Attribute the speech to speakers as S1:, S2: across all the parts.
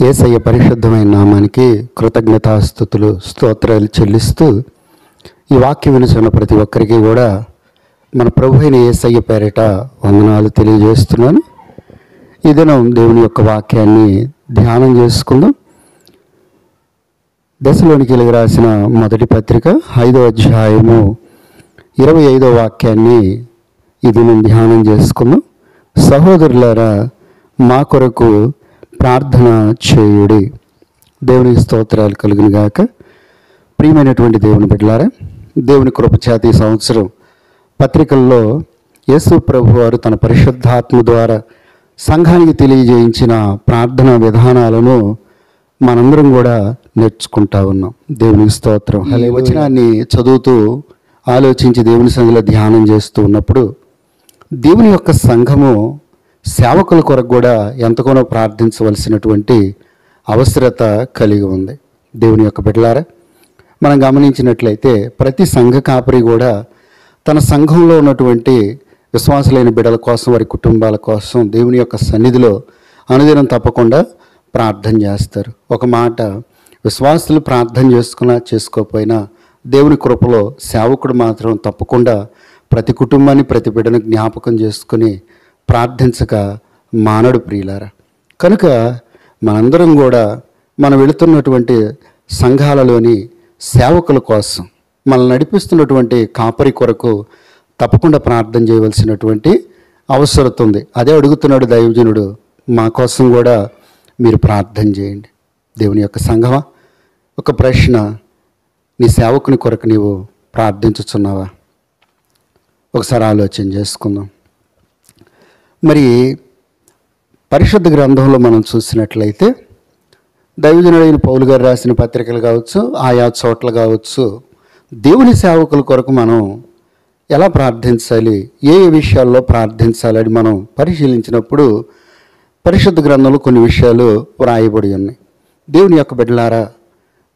S1: యేసయ్య పరిశుద్ధమైన నామానికి కృతజ్ఞతాస్తుతులు స్తోత్రాలు చెల్లిస్తూ ఈ వాక్యం వినుచున్న ప్రతి ఒక్కరికి కూడా మన ప్రభు అయిన యేసయ్య పేరిట వందనాలు తెలియజేస్తున్నాను. ఈ దినం దేవుని యొక్క వాక్యాన్ని ధ్యానం చేసుకుందాం. దశలోనికీయులకు రాసిన మొదటి పత్రిక 5వ అధ్యాయము 25వ వాక్యాన్ని ఈ దినం ధ్యానం చేసుకుందాం. సహోదరులారా, మా కొరకు ప్రార్థన చేయుడి. దేవునికి స్తోత్రాలు కలుగును గాక. ప్రియమైనటువంటి దేవుని బిడ్డలారా, దేవుని కృపచేత ఈ సంవత్సరం పత్రికల్లో యేసు ప్రభు వారు తన పరిశుద్ధాత్మ ద్వారా సంఘానికి తెలియజేయించిన ప్రార్థనా విధానాలను మనందరం కూడా నేర్చుకుంటా ఉన్నాం. దేవునికి స్తోత్రం. ఈ వచనాన్ని చదువుతూ ఆలోచించి దేవుని సన్నిధిలో ధ్యానం చేస్తూ ఉన్నప్పుడు దేవుని యొక్క సంఘము సేవకుల కొరకు కూడా ఎంతగానో ప్రార్థించవలసినటువంటి అవసరత కలిగి ఉంది. దేవుని యొక్క బిడ్డలారా, మనం గమనించినట్లయితే ప్రతి సంఘ కాపరి కూడా తన సంఘంలో ఉన్నటువంటి విశ్వాసులైన బిడ్డల కోసం, వారి కుటుంబాల కోసం దేవుని యొక్క సన్నిధిలో అనుదినం తప్పకుండా ప్రార్థన చేస్తారు. ఒక మాట, విశ్వాసులు ప్రార్థన చేసుకున్నా చేసుకోకపోయినా దేవుని కృపలో సేవకుడు మాత్రం తప్పకుండా ప్రతి కుటుంబాన్ని, ప్రతి బిడ్డను జ్ఞాపకం చేసుకుని ప్రార్థించక మానడు ప్రియులారా. కనుక మనందరం కూడా మనం వెళుతున్నటువంటి సంఘాలలోని సేవకుల కోసం, మనల్ని నడిపిస్తున్నటువంటి కాపరి కొరకు తప్పకుండా ప్రార్థన చేయవలసినటువంటి అవసరం ఉంది. అదే అడుగుతున్నాడు దైవజనుడు, మా కోసం కూడా మీరు ప్రార్థన చేయండి. దేవుని యొక్క సంఘమా, ఒక ప్రశ్న, నీ సేవకుని కొరకు నీవు ప్రార్థించుచున్నావా? ఒకసారి ఆలోచన చేసుకుందాం. మరి పరిశుద్ధ గ్రంథంలో మనం చూసినట్లయితే దైవజనుడైన పౌలు గారు రాసిన పత్రికలు కావచ్చు, ఆయా చోట్ల కావచ్చు, దేవుని సేవకుల కొరకు మనం ఎలా ప్రార్థించాలి, ఏ ఏ విషయాల్లో ప్రార్థించాలని మనం పరిశీలించినప్పుడు పరిశుద్ధ గ్రంథంలో కొన్ని విషయాలు వ్రాయబడి ఉన్నాయి. దేవుని యొక్క బిడ్డలారా,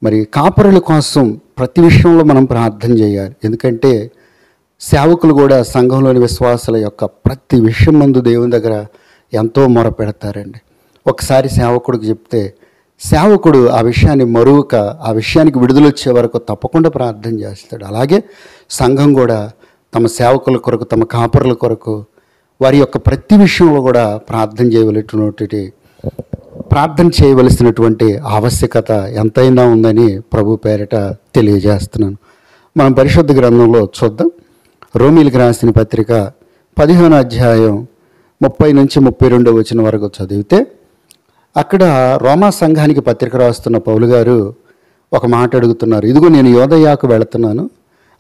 S1: మరి కాపరుల కోసం ప్రతి విషయంలో మనం ప్రార్థన చేయాలి. ఎందుకంటే సేవకులు కూడా సంఘంలోని విశ్వాసుల యొక్క ప్రతి విషయం ముందు దేవుని దగ్గర ఎంతో మొర పెడతారండి. ఒకసారి సేవకుడికి చెప్తే సేవకుడు ఆ విషయాన్ని మరువక, ఆ విషయానికి విడుదల వచ్చే వరకు తప్పకుండా ప్రార్థన చేస్తాడు. అలాగే సంఘం కూడా తమ సేవకుల కొరకు, తమ కాపరుల కొరకు, వారి యొక్క ప్రతి విషయంలో కూడా ప్రార్థన చేయవలసినటువంటి ఆవశ్యకత ఎంతైనా ఉందని ప్రభు పేరిట తెలియజేస్తున్నాను. మనం పరిశుద్ధ గ్రంథంలో చూద్దాం. రోమీలకు రాసిన పత్రిక 15వ అధ్యాయం 30 నుంచి 32 వచనం వరకు చదివితే, అక్కడ రోమా సంఘానికి పత్రిక రాస్తున్న పౌలు గారు ఒక మాట అడుగుతున్నారు. ఇదిగో నేను యోదయాకు వెళుతున్నాను,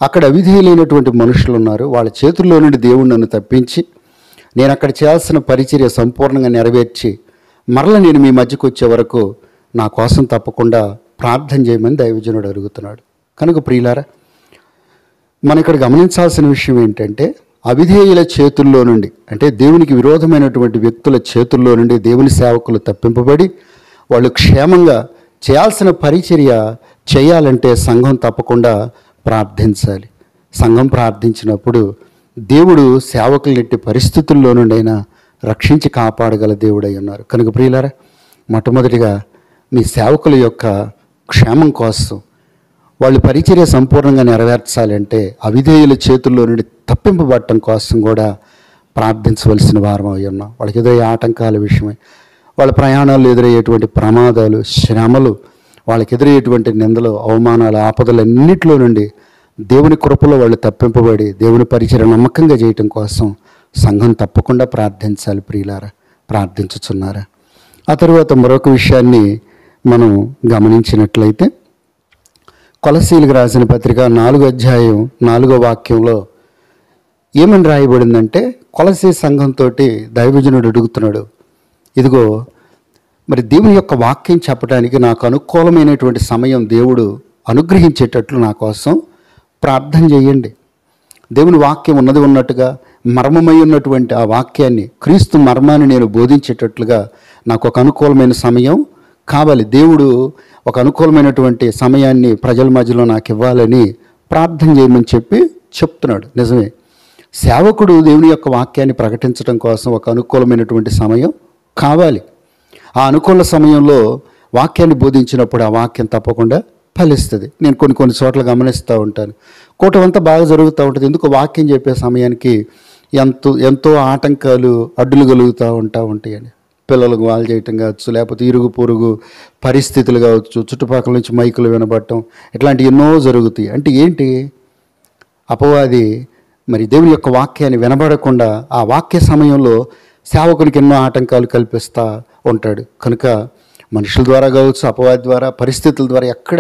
S1: అక్కడ అవిధేయులైనటువంటి మనుషులు ఉన్నారు, వాళ్ళ చేతుల్లో నుండి దేవుడు నన్ను తప్పించి నేను అక్కడ చేయాల్సిన పరిచర్య సంపూర్ణంగా నెరవేర్చి మరల నేను మీ మధ్యకు వచ్చే వరకు నా కోసం తప్పకుండా ప్రార్థన చేయమని దైవజనుడు అడుగుతున్నాడు. కనుక ప్రియులారా, మనం ఇక్కడ గమనించాల్సిన విషయం ఏంటంటే, అవిధేయుల చేతుల్లో నుండి, అంటే దేవునికి విరోధమైనటువంటి వ్యక్తుల చేతుల్లో నుండి దేవుని సేవకులు తప్పింపబడి వాళ్ళు క్షేమంగా చేయాల్సిన పరిచర్య చేయాలంటే సంఘం తప్పకుండా ప్రార్థించాలి. సంఘం ప్రార్థించినప్పుడు దేవుడు సేవకులు ఎట్టి పరిస్థితుల్లో నుండి అయినా రక్షించి కాపాడగల దేవుడై ఉన్నారు. కనుక ప్రియులారా, మొట్టమొదటిగా మీ సేవకుల యొక్క క్షేమం కోసం, వాళ్ళు పరిచర్య సంపూర్ణంగా నెరవేర్చాలంటే అవిధేయుల చేతుల్లో నుండి తప్పింపబడటం కోసం కూడా ప్రార్థించవలసిన వారం అయి ఉన్నాం. వాళ్ళకి ఎదురయ్యే ఆటంకాల విషయమై, వాళ్ళ ప్రయాణాలు ఎదురయ్యేటువంటి ప్రమాదాలు, శ్రమలు, వాళ్ళకి ఎదురయ్యేటువంటి నిందలు, అవమానాలు, ఆపదలన్నింటిలో నుండి దేవుని కృపలో వాళ్ళు తప్పింపబడి దేవుని పరిచర్య నమ్మకంగా చేయటం కోసం సంఘం తప్పకుండా ప్రార్థించాలి. ప్రియులారా, ప్రార్థించుచున్నారా? ఆ తరువాత మరొక విషయాన్ని మనం గమనించినట్లయితే కొలసీలకు రాసిన పత్రిక 4వ అధ్యాయం 4వ వాక్యంలో ఏమని రాయబడిందంటే, కొలసీ సంఘంతో దైవజనుడు అడుగుతున్నాడు, ఇదిగో మరి దేవుని యొక్క వాక్యం చెప్పడానికి నాకు అనుకూలమైనటువంటి సమయం దేవుడు అనుగ్రహించేటట్లు నా కోసం ప్రార్థన చేయండి. దేవుని వాక్యం ఉన్నది ఉన్నట్టుగా మర్మమై ఉన్నటువంటి ఆ వాక్యాన్ని, క్రీస్తు మర్మాన్ని నేను బోధించేటట్లుగా నాకు ఒక అనుకూలమైన సమయం కావాలి. దేవుడు ఒక అనుకూలమైనటువంటి సమయాన్ని ప్రజల మధ్యలో నాకు ఇవ్వాలని ప్రార్థన చేయమని చెప్తున్నాడు. నిజమే, సేవకుడు దేవుని యొక్క వాక్యాన్ని ప్రకటించడం కోసం ఒక అనుకూలమైనటువంటి సమయం కావాలి. ఆ అనుకూల సమయంలో వాక్యాన్ని బోధించినప్పుడు ఆ వాక్యం తప్పకుండా ఫలిస్తుంది. నేను కొన్ని చోట్ల గమనిస్తూ ఉంటాను. కూటమంతా బాగా జరుగుతూ ఉంటుంది, ఎందుకు వాక్యం చెప్పే సమయానికి ఎంతో ఆటంకాలు అడ్డులు కలుగుతూ ఉంటాయండి. పిల్లలకు వాళ్ళు చేయటం కావచ్చు, లేకపోతే ఇరుగు పొరుగు పరిస్థితులు కావచ్చు, చుట్టుపక్కల నుంచి మైకులు వినబడటం, ఇట్లాంటివి ఎన్నో జరుగుతాయి. అంటే ఏంటి? అపవాది మరి దేవుని యొక్క వాక్యాన్ని వినబడకుండా ఆ వాక్య సమయంలో సేవకునికి ఎన్నో ఆటంకాలు కల్పిస్తూ ఉంటాడు. కనుక మనుషుల ద్వారా కావచ్చు, అపవాది ద్వారా, పరిస్థితుల ద్వారా ఎక్కడ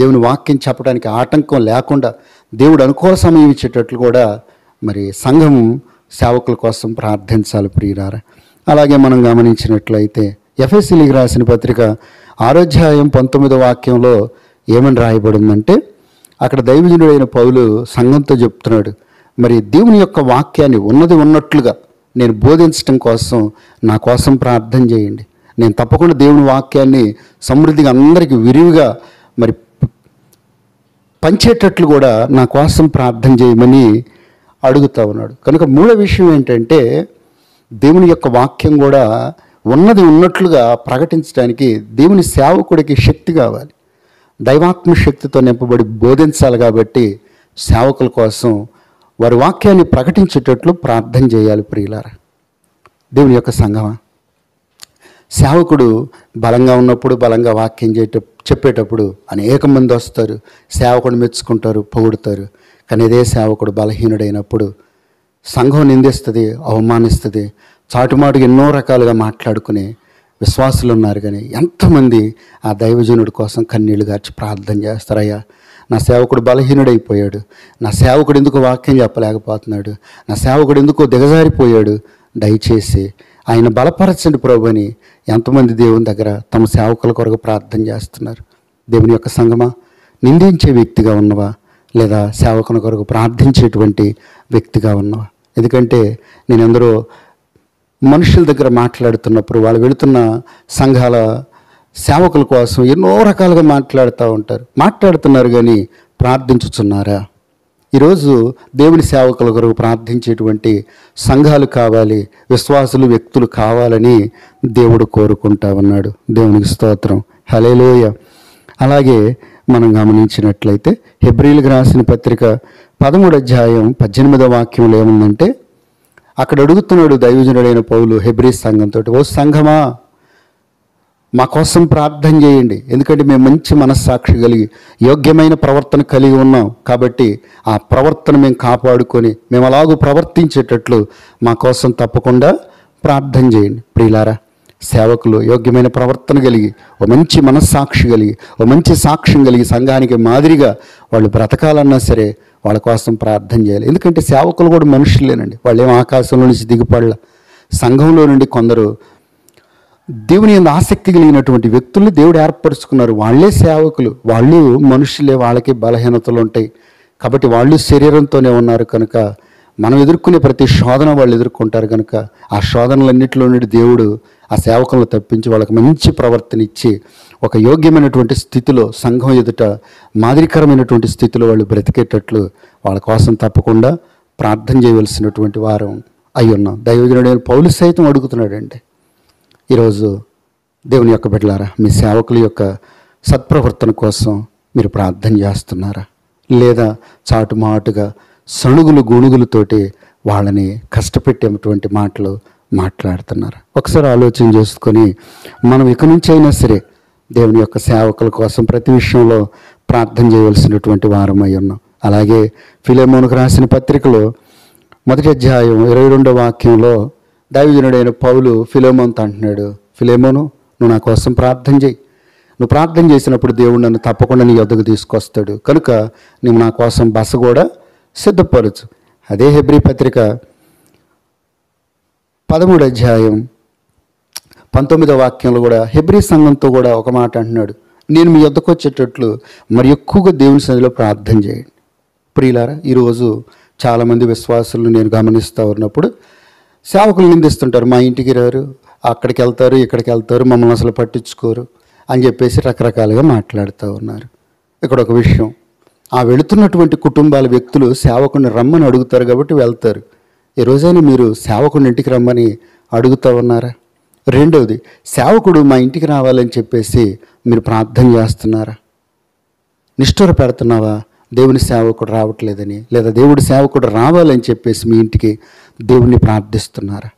S1: దేవుని వాక్యం చెప్పడానికి ఆటంకం లేకుండా దేవుడు అనుకూల సమయం ఇచ్చేటట్లు కూడా మరి సంఘం సేవకుల కోసం ప్రార్థించాలి ప్రియులారా. అలాగే మనం గమనించినట్లయితే ఎఫెసీయులకు రాసిన పత్రిక 6వ అధ్యాయం 19వ వాక్యంలో ఏమని రాయబడిందంటే, అక్కడ దైవజనుడైన పౌలు సంఘంతో చెప్తున్నాడు, మరి దేవుని యొక్క వాక్యాన్ని ఉన్నది ఉన్నట్లుగా నేను బోధించడం కోసం నా కోసం ప్రార్థన చేయండి. నేను తప్పకుండా దేవుని వాక్యాన్ని సమృద్ధిగా అందరికీ విరివిగా మరి పంచేటట్లు కూడా నా కోసం ప్రార్థన చేయమని అడుగుతూ ఉన్నాడు. కనుక మూల విషయం ఏంటంటే, దేవుని యొక్క వాక్యం కూడా ఉన్నది ఉన్నట్లుగా ప్రకటించడానికి దేవుని సేవకుడికి శక్తి కావాలి. దైవాత్మ శక్తితో నింపబడి బోధించాలి. కాబట్టి సేవకుల కోసం వారి వాక్యాన్ని ప్రకటించేటట్లు ప్రార్థన చేయాలి ప్రియులారా. దేవుని యొక్క సంఘమా, సేవకుడు బలంగా ఉన్నప్పుడు, బలంగా వాక్యం చెప్పేటప్పుడు అనేక మంది వస్తారు, సేవకుడు మెచ్చుకుంటారు, పొగుడుతారు. కానీ ఇదే సేవకుడు బలహీనుడైనప్పుడు సంఘం నిందిస్తుంది, అవమానిస్తుంది. చాటుమాటుగా ఎన్నో రకాలుగా మాట్లాడుకునే విశ్వాసులు ఉన్నారు. కానీ ఎంతమంది ఆ దైవజనుడి కోసం కన్నీళ్లు గార్చి ప్రార్థన చేస్తారయ్యా, నా సేవకుడు బలహీనుడైపోయాడు, నా సేవకుడు ఎందుకు వాక్యం చెప్పలేకపోతున్నాడు, నా సేవకుడు ఎందుకో దిగజారిపోయాడు, దయచేసి ఆయన బలపరచండి ప్రభు అని ఎంతమంది దేవుని దగ్గర తమ సేవకుల కొరకు ప్రార్థన చేస్తున్నారు. దేవుని యొక్క సంఘమా, నిందించే వ్యక్తిగా ఉన్నవా, లేదా సేవకుని కొరకు ప్రార్థించేటువంటి వ్యక్తిగా ఉన్నవా? ఎందుకంటే నేను ఎందరో మనుషుల దగ్గర మాట్లాడుతున్నప్పుడు వాళ్ళు వెళుతున్న సంఘాల సేవకుల కోసం ఎన్నో రకాలుగా మాట్లాడుతున్నారు కానీ ప్రార్థించుచున్నారా? ఈరోజు దేవుని సేవకుల కొరకు ప్రార్థించేటువంటి సంఘాలు కావాలి, విశ్వాసులు, వ్యక్తులు కావాలని దేవుడు కోరుకుంటా ఉన్నాడు. దేవునికి స్తోత్రం, హల్లెలూయా. అలాగే మనం గమనించినట్లయితే హెబ్రీయులకు రాసిన పత్రిక 13వ అధ్యాయం 18వ వాక్యంలో ఏముందంటే, అక్కడ అడుగుతున్నాడు దైవజనుడైన పౌలు హెబ్రీ సంఘంతో, ఓ సంఘమా, మా కోసం ప్రార్థన చేయండి. ఎందుకంటే మేము మంచి మనస్సాక్షి కలిగి యోగ్యమైన ప్రవర్తన కలిగి ఉన్నాం. కాబట్టి ఆ ప్రవర్తన మేము కాపాడుకొని మేము అలాగూ ప్రవర్తించేటట్లు మా కోసం తప్పకుండా ప్రార్థన చేయండి. ప్రియులారా, సేవకులు యోగ్యమైన ప్రవర్తన కలిగి, ఓ మంచి మనస్సాక్షి కలిగి, ఓ మంచి సాక్ష్యం కలిగి సంఘానికి మాదిరిగా వాళ్ళు బ్రతకాలన్నా సరే వాళ్ళ కోసం ప్రార్థన చేయాలి. ఎందుకంటే సేవకులు కూడా మనుషులేనండి, వాళ్ళు ఏం ఆకాశంలో నుంచి దిగిపడల. సంఘంలో నుండి కొందరు దేవుని యందు ఆసక్తి కలిగినటువంటి వ్యక్తుల్ని దేవుడు ఏర్పరుచుకున్నారు. వాళ్ళే సేవకులు, వాళ్ళు మనుషులే, వాళ్ళకి బలహీనతలు ఉంటాయి. కాబట్టి వాళ్ళు శరీరంతోనే ఉన్నారు. కనుక మనం ఎదుర్కొనే ప్రతి శోధన వాళ్ళు ఎదుర్కొంటారు. కనుక ఆ శోధనలన్నింటిలో నుండి దేవుడు ఆ సేవకులను తప్పించి వాళ్ళకి మంచి ప్రవర్తన ఇచ్చి ఒక యోగ్యమైనటువంటి స్థితిలో సంఘం ఎదుట మాదిరికరమైనటువంటి స్థితిలో వాళ్ళు బ్రతికేటట్లు వాళ్ళ కోసం తప్పకుండా ప్రార్థన చేయవలసినటువంటి వారం అయి ఉన్నాం. దైవజనుడైన పౌలు సైతం అడుగుతున్నాడండి. ఈరోజు దేవుని యొక్క బిడ్డలారా, మీ సేవకుల యొక్క సత్ప్రవర్తన కోసం మీరు ప్రార్థన చేస్తున్నారా? లేదా చాటుమాటుగా సణుగులు గొణుగులతోటి వాళ్ళని కష్టపెట్టేటువంటి మాటలు మాట్లాడుతున్నారు? ఒకసారి ఆలోచన చేసుకొని మనం ఇక నుంచి అయినా సరే దేవుని యొక్క సేవకుల కోసం ప్రతి విషయంలో ప్రార్థన చేయవలసినటువంటి వారమై ఉన్నాం. అలాగే ఫిలెమోనుకు రాసిన పత్రికలో 1వ అధ్యాయం 22వ వాక్యంలో దైవజనుడైన పౌలు ఫిలెమోనుతో అంటున్నాడు, ఫిలెమోను, నువ్వు నా కోసం ప్రార్థన చేయి. నువ్వు ప్రార్థన చేసినప్పుడు దేవుడు నన్ను తప్పకుండా నీ యొద్దకు తీసుకొస్తాడు. కనుక నువ్వు నా కోసం బస కూడా సిద్ధపరచు. అదే హెబ్రీ పత్రిక 13వ అధ్యాయం 19వ వాక్యంలో కూడా హెబ్రీ సంఘంతో కూడా ఒక మాట అంటున్నాడు, నేను మీ యొద్దకు వచ్చేటట్లు మరి ఎక్కువగా దేవుని సన్నిధిలో ప్రార్థన చేయండి. ప్రియులారా, ఈరోజు చాలామంది విశ్వాసులను నేను గమనిస్తూ ఉన్నప్పుడు సేవకులు నిందిస్తుంటారు, మా ఇంటికి రారు, అక్కడికి వెళ్తారు, ఇక్కడికి వెళ్తారు, మమ్మల్ని అసలు పట్టించుకోరు అని చెప్పేసి రకరకాలుగా మాట్లాడుతూ ఉన్నారు. ఇక్కడ ఒక విషయం, ఆ వెళుతున్నటువంటి కుటుంబాల వ్యక్తులు సేవకుని రమ్మని అడుగుతారు కాబట్టి వెళ్తారు. ఈ రోజైనా మీరు సేవకుని ఇంటికి రమ్మని అడుగుతూ ఉన్నారా? రెండవది, సేవకుడు మా ఇంటికి రావాలని చెప్పేసి మీరు ప్రార్థన చేస్తున్నారా? నిష్ఠూర పెడుతున్నావా దేవుని సేవకుడు రావట్లేదని, లేదా దేవుడి సేవకుడు రావాలని చెప్పేసి మీ ఇంటికి దేవుణ్ణి ప్రార్థిస్తున్నారా?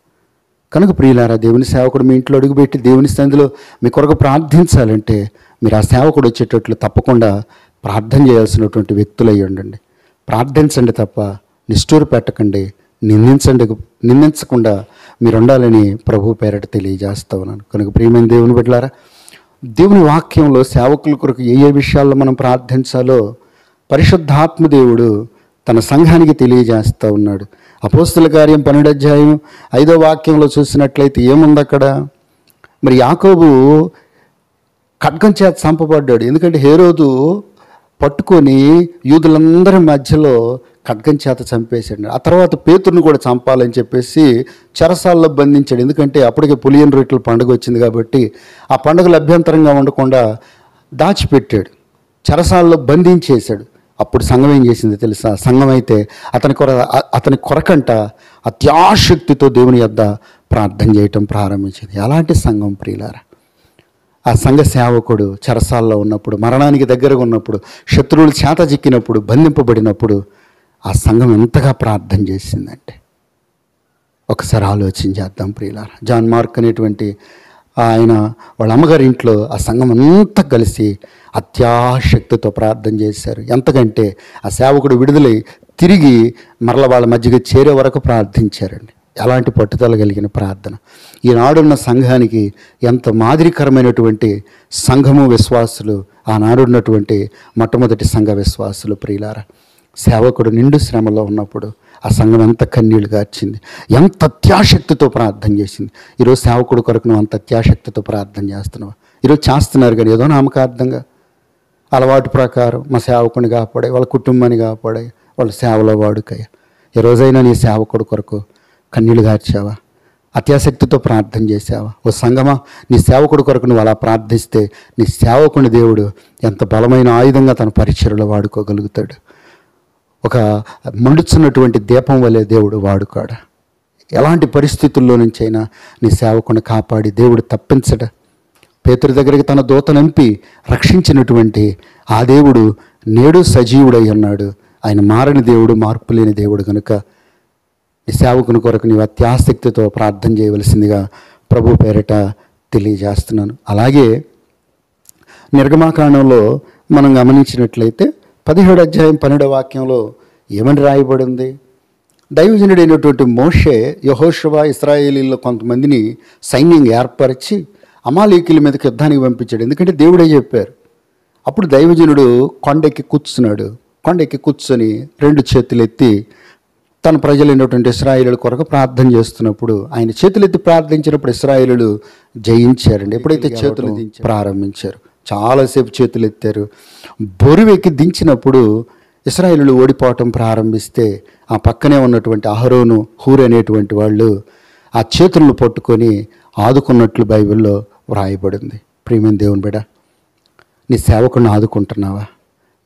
S1: కనుక ప్రియులారా, దేవుని సేవకుడు మీ ఇంట్లో అడుగుపెట్టి దేవుని సన్నిధిలో మీ కొరకు ప్రార్థించాలంటే మీరు ఆ సేవకుడు వచ్చేటట్లు తప్పకుండా ప్రార్థన చేయాల్సినటువంటి వ్యక్తులు అయ్యి ఉండండి. ప్రార్థించండి తప్ప నిష్ఠూర పెట్టకండి, నిందించకుండా మీరు ఉండాలని ప్రభు పేరట తెలియజేస్తా ఉన్నాను. కనుక ప్రియమైన దేవుని బిడ్డలారా, దేవుని వాక్యంలో సేవకుల కొరకు ఏ విషయాల్లో మనం ప్రార్థించాలో పరిశుద్ధాత్మ దేవుడు తన సంఘానికి తెలియజేస్తూ ఉన్నాడు. అపోస్తుల కార్యం 12వ అధ్యాయం 5వ వాక్యంలో చూసినట్లయితే ఏముంది అక్కడ? మరి యాకోబు ఖడ్గం చేత చంపబడ్డాడు. ఎందుకంటే హేరోదు పట్టుకొని యూదులందరి మధ్యలో ఖడ్గం చేత చంపేశాడు. ఆ తర్వాత పేతురుని కూడా చంపాలని చెప్పేసి చెరసాల్లో బంధించాడు. ఎందుకంటే అప్పటికే పులియన్ రొట్టెల పండుగ వచ్చింది కాబట్టి ఆ పండుగలు అభ్యంతరంగా ఉండకుండా దాచిపెట్టాడు, చెరసాల్లో బంధించేశాడు. అప్పుడు సంఘం ఏం చేసింది తెలుసా? సంఘం అయితే అతని కొరకంట అత్యాశక్తితో దేవుని యొద్ద ప్రార్థన చేయటం ప్రారంభించింది. ఎలాంటి సంఘం ప్రియులారా? ఆ సంఘ సేవకుడు చెరసాల్లో ఉన్నప్పుడు, మరణానికి దగ్గరగా ఉన్నప్పుడు, శత్రువులు చేత చిక్కినప్పుడు, బంధింపబడినప్పుడు ఆ సంఘం ఎంతగా ప్రార్థన చేసిందంటే ఒకసారి ఆలోచన చేద్దాం ప్రియులారా. జాన్ మార్క్ అనేటువంటి ఆయన వాళ్ళ అమ్మగారి ఇంట్లో ఆ సంఘం అంతా కలిసి అత్యాశక్తితో ప్రార్థన చేశారు. ఎంతకంటే ఆ సేవకుడు విడుదలై తిరిగి మరల వాళ్ళ మధ్యకి చేరే వరకు ప్రార్థించారండి. ఎలాంటి పట్టుదల కలిగిన ప్రార్థన! ఈనాడున్న సంఘానికి ఎంత మాదిరికరమైనటువంటి సంఘము విశ్వాసులు ఆనాడున్నటువంటి మొట్టమొదటి సంఘ విశ్వాసులు ప్రియులారా. సేవకుడు నిండు శ్రమలో ఉన్నప్పుడు ఆ సంఘం ఎంత కన్నీళ్లు గార్చింది, ఎంత అత్యాశక్తితో ప్రార్థన చేసింది. ఈరోజు సేవకుడు కొరకు నువ్వు అంత అత్యాశక్తితో ప్రార్థన చేస్తున్నావా? ఈరోజు చేస్తున్నారు కానీ ఏదో నామకార్థంగా అలవాటు ప్రకారం మా సేవకుని కాపాడే, వాళ్ళ కుటుంబాన్ని కాపాడే, వాళ్ళ సేవలో వాడుకయ్యా. ఏ రోజైనా నీ సేవకుడు కొరకు కన్నీళ్లు గార్చావా? అత్యాశక్తితో ప్రార్థన చేసావా? ఓ సంగమా, నీ సేవకుడు కొరకు నువ్వు అలా ప్రార్థిస్తే నీ సేవకుని దేవుడు ఎంత బలమైన ఆయుధంగా తన పరిచర్యలో వాడుకోగలుగుతాడు. ఒక మండుచున్నటువంటి దీపం వలె దేవుడు వాడుకాడా? ఎలాంటి పరిస్థితుల్లో నుంచైనా నీ సేవకుని కాపాడి దేవుడు తప్పించడ. పేతురు దగ్గరికి తన దూతనంపి రక్షించినటువంటి ఆ దేవుడు నేడు సజీవుడై ఉన్నాడు. ఆయన మారని దేవుడు, మార్పు లేని దేవుడు. కనుక ఈ సేవకుని కొరకు నీవు అత్యాసక్తితో ప్రార్థన చేయవలసిందిగా ప్రభు పేరిట తెలియజేస్తున్నాను. అలాగే నిర్గమాకాండంలో మనం గమనించినట్లయితే 17వ అధ్యాయం 12వ వాక్యంలో ఏమని రాయబడింది? దైవజనుడైనటువంటి మోషే యెహోషువ ఇశ్రాయేలీల్లో కొంతమందిని సైన్యంగా ఏర్పరిచి అమాలేకీయుల మీదకి యుద్ధానికి పంపించాడు. ఎందుకంటే దేవుడే చెప్పారు. అప్పుడు దైవజనుడు కొండెక్కి కూర్చున్నాడు. కొండెక్కి కూర్చొని 2 చేతులు ఎత్తి తన ప్రజలైనటువంటి ఇశ్రాయేలీయుల కొరకు ప్రార్థన చేస్తున్నప్పుడు, ఆయన చేతులెత్తి ప్రార్థించినప్పుడు ఇశ్రాయేలీయులు జయించారండి. ఎప్పుడైతే చేతులు ప్రారంభించారు, చాలాసేపు చేతులు ఎత్తారు. బొరువెక్కి దించినప్పుడు ఇశ్రాయేలీయులు ఓడిపోవటం ప్రారంభిస్తే ఆ పక్కనే ఉన్నటువంటి అహరోను, హూరు అనేటువంటి వాళ్ళు ఆ చేతులను పట్టుకొని ఆదుకున్నట్లు బైబిల్లో వ్రాయబడింది. ప్రియమైన దేవుని బిడ్డ, నీ సేవకుని ఆదుకుంటున్నావా?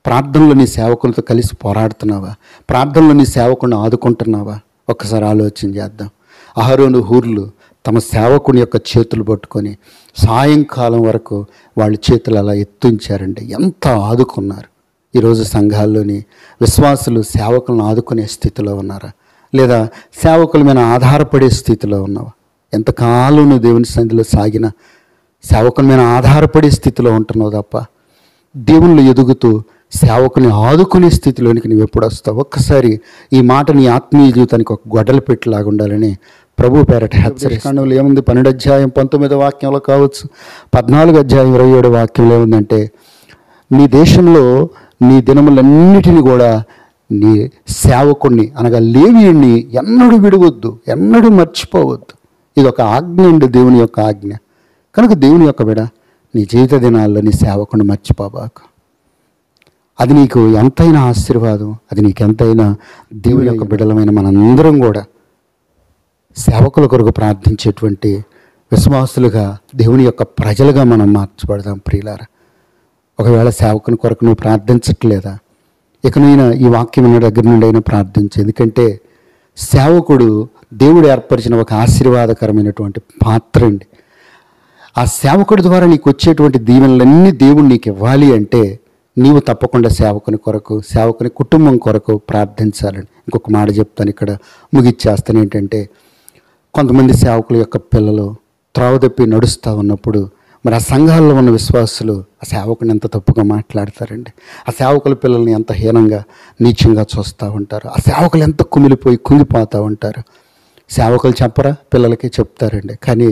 S1: ప్రార్థనలో నీ సేవకులతో కలిసి పోరాడుతున్నావా? ప్రార్థనలో నీ సేవకుని ఆదుకుంటున్నావా? ఒక్కసారి ఆలోచన చేద్దాం. అహరోను, హూర్లు తమ సేవకుని యొక్క చేతులు పట్టుకొని సాయంకాలం వరకు వాళ్ళ చేతులు అలా ఎత్తుంచారండి. ఎంత ఆదుకున్నారు! ఈరోజు సంఘాల్లోని విశ్వాసులు సేవకులను ఆదుకునే స్థితిలో ఉన్నారా? లేదా సేవకుల మీద ఆధారపడే స్థితిలో ఉన్నావా? ఎంతకాలం నువ్వు దేవుని సన్నిధిలో సాగిన సేవకుల మీద ఆధారపడే స్థితిలో ఉంటున్నావు తప్ప దేవుళ్ళు ఎదుగుతూ సేవకుని ఆదుకునే స్థితిలోనికి నువ్వు ఎప్పుడు వస్తావు? ఒక్కసారి ఈ మాట నీ ఆత్మీయ జీవితానికి ఒక గొడ్డలు పెట్టిలాగా ఉండాలని ప్రభు పేరట హెచ్చరిస్తాను. ఏముంది? 12వ అధ్యాయం 19వ వాక్యంలో కావచ్చు, 14వ అధ్యాయం 27వ వాక్యంలో ఏముందంటే, నీ దేశంలో నీ దినములన్నిటిని కూడా నీ సేవకుణ్ణి అనగా లేవీయుణ్ణి ఎన్నడూ విడవద్దు, ఎన్నడూ మర్చిపోవద్దు. ఇది ఒక ఆజ్ఞ అండి, దేవుని యొక్క ఆజ్ఞ. కనుక దేవుని యొక్క బిడ నీ జీవిత దినాల్లో నీ సేవకుని మర్చిపోబాకు. అది నీకు ఎంతైనా ఆశీర్వాదం, అది నీకు ఎంతైనా దేవుని యొక్క బిడలమైన మనందరం కూడా సేవకుల కొరకు ప్రార్థించేటువంటి విశ్వాసులుగా, దేవుని యొక్క ప్రజలుగా మనం మార్చబడదాం ప్రియులారా. ఒకవేళ సేవకుని కొరకు నువ్వు ప్రార్థించట్లేదా? ఇక నేను ఈ వాక్యం ఉన్న దగ్గర నుండి అయినా ప్రార్థించు. ఎందుకంటే సేవకుడు దేవుడు ఏర్పరిచిన ఒక ఆశీర్వాదకరమైనటువంటి పాత్ర అండి. ఆ సేవకుడి ద్వారా నీకు వచ్చేటువంటి దీవెనలన్నీ దేవుడు నీకు ఇవ్వాలి అంటే నీవు తప్పకుండా సేవకుని కొరకు, సేవకుని కుటుంబం కొరకు ప్రార్థించాలని. ఇంకొక మాట చెప్తాను, ఇక్కడ ముగిచ్చేస్తాను. ఏంటంటే, కొంతమంది సేవకుల యొక్క పిల్లలు త్రోవ తప్పి నడుస్తూ ఉన్నప్పుడు మరి ఆ సంఘాల్లో ఉన్న విశ్వాసులు ఆ సేవకుని ఎంత తప్పుగా మాట్లాడతారండి. ఆ సేవకుల పిల్లల్ని ఎంత హీనంగా, నీచంగా చూస్తూ ఉంటారు. ఆ సేవకులు ఎంత కుమిలిపోయి కుంగిపోతూ ఉంటారు. సేవకులు చెప్పరా? పిల్లలకి చెప్తారండి. కానీ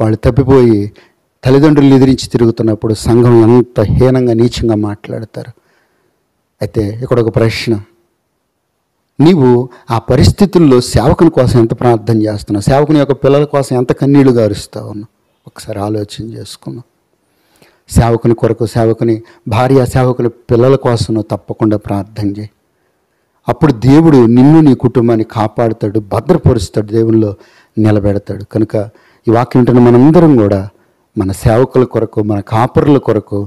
S1: వాళ్ళు తప్పిపోయి తల్లిదండ్రులు ఎదిరించి తిరుగుతున్నప్పుడు సంఘం ఎంత హీనంగా, నీచంగా మాట్లాడతారు. అయితే ఇక్కడ ఒక ప్రశ్న, నీవు ఆ పరిస్థితుల్లో సేవకుని కోసం ఎంత ప్రార్థన చేస్తున్నావు? సేవకుని యొక్క పిల్లల కోసం ఎంత కన్నీళ్లు గారుస్తా ఉన్నావు? ఒకసారి ఆలోచన చేసుకున్నాం. సేవకుని కొరకు, సేవకుని భార్య, సేవకుని పిల్లల కోసం నువ్వు తప్పకుండా ప్రార్థన చేయి. అప్పుడు దేవుడు నిన్ను, నీ కుటుంబాన్ని కాపాడుతాడు, భద్రపరుస్తాడు, దేవునిలో నిలబెడతాడు. కనుక ఈ వాక్యం వింటున్న మనందరం కూడా మన సేవకుల కొరకు, మన కాపరుల కొరకు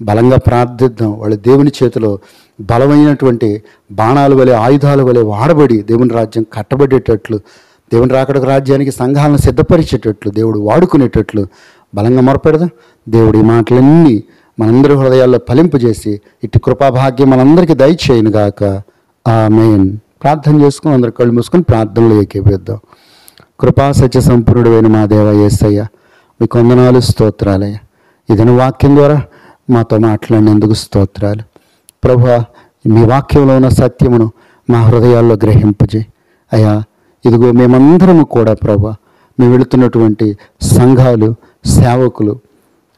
S1: బలంగా ప్రార్థిద్దాం. వాళ్ళు దేవుని చేతిలో బలమైనటువంటి బాణాల వలె, ఆయుధాల వలె వాడబడి దేవుని రాజ్యం కట్టబడేటట్లు, దేవుని రాకడ రాజ్యానికి సంఘాలను సిద్ధపరిచేటట్లు, దేవుడు వాడుకునేటట్లు బలంగా మొరపెడదాం. దేవుడు ఈ మాటలన్నీ మనందరి హృదయాల్లో ఫలింపజేసి ఇటు కృపాభాగ్యం మనందరికీ దయచేయను గాక. ఆమేన్. ప్రార్థన చేసుకుని అందరు కళ్ళు మూసుకొని ప్రార్థనలో ఏకీభవిద్దాం. కృపా సత్య సంపూర్ణుడైన మా దేవ యేసయ్య, మీకు వందనాలు, స్తోత్రాలయ్య. ఇదైన వాక్యం ద్వారా మాతో మాట్లాడినందుకు స్తోత్రాలు. ప్రభువా, మీ వాక్యంలో ఉన్న సత్యమును మా హృదయాల్లో గ్రహింపజేయి అయ్యా. ఇదిగో మేమందరము కూడా ప్రభువా, మేము వెళుతున్నటువంటి సంఘాలు, సేవకులు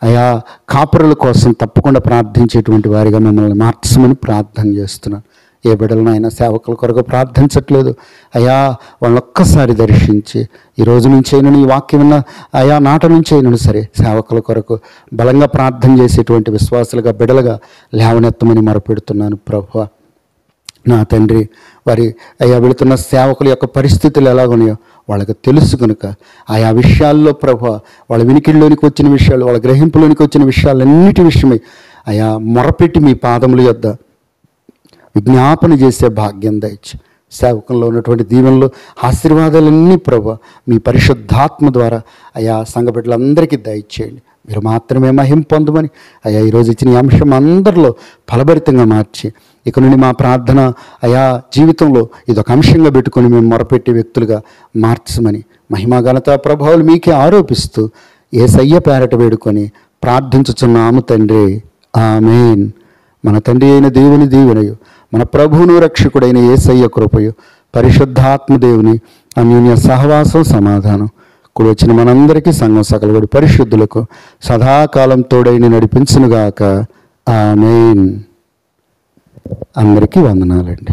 S1: అయా, కాపరుల కోసం తప్పకుండా ప్రార్థించేటువంటి వారిగా మిమ్మల్ని మార్చమని ప్రార్థన చేస్తున్నాను. ఏ బిడ్డలనైనా సేవకుల కొరకు ప్రార్థించట్లేదు అయా, వాళ్ళొక్కసారి దర్శించి ఈ రోజు నుంచి అయినా, ఈ వాక్యం ఉన్న అయా నాట నుంచి అయినా సరే సేవకుల కొరకు బలంగా ప్రార్థన చేసేటువంటి విశ్వాసులుగా, బిడ్డలుగా లేవనెత్తమని మొరపెడుతున్నాను ప్రభువా. నా తండ్రి, వారి అయా వెళుతున్న సేవకుల యొక్క పరిస్థితులు ఎలాగున్నాయో వాళ్ళకి తెలుసు కనుక ఆయా విషయాల్లో ప్రభువా, వాళ్ళ వినికిడిలోనికి వచ్చిన విషయాలు, వాళ్ళ గ్రహింపులోనికి వచ్చిన విషయాలన్నిటి విషయమై అయా మొరపెట్టి మీ పాదముల యొద్ద విజ్ఞాపన చేసే భాగ్యం దయచి, సేవకంలో ఉన్నటువంటి దీవెనలు, ఆశీర్వాదాలన్నీ ప్రభువా మీ పరిశుద్ధాత్మ ద్వారా అయా సంఘ బిడ్డలందరికీ దయచేయండి. మీరు మాత్రమే మహిమ పొందమని అయా ఈరోజు ఇచ్చిన ఈ అంశం అందరిలో ఫలభరితంగా మార్చి, ఇక నుండి మా ప్రార్థన అయా జీవితంలో ఇదొక అంశంగా పెట్టుకొని మేము మొరపెట్టే వ్యక్తులుగా మార్చమని మహిమా ఘనత ప్రభావాలు మీకే ఆరోపిస్తూ యేసయ్య పేరట వేడుకొని ప్రార్థించుచున్నాము తండ్రి. ఆమేన్. మన తండ్రి అయిన దేవుని దీవెనయు, మన ప్రభువును రక్షకుడైన యేసయ్య కృపయు, పరిశుద్ధాత్మ దేవుని అన్యోన్య సహవాసం, సమాధానం కూడి వచ్చిన మనందరికీ, సంఘం సకలగుడి పరిశుద్ధులకు సదాకాలం తోడైన నడిపించునుగాక. ఆమేన్. అందరికీ వందనాలండి.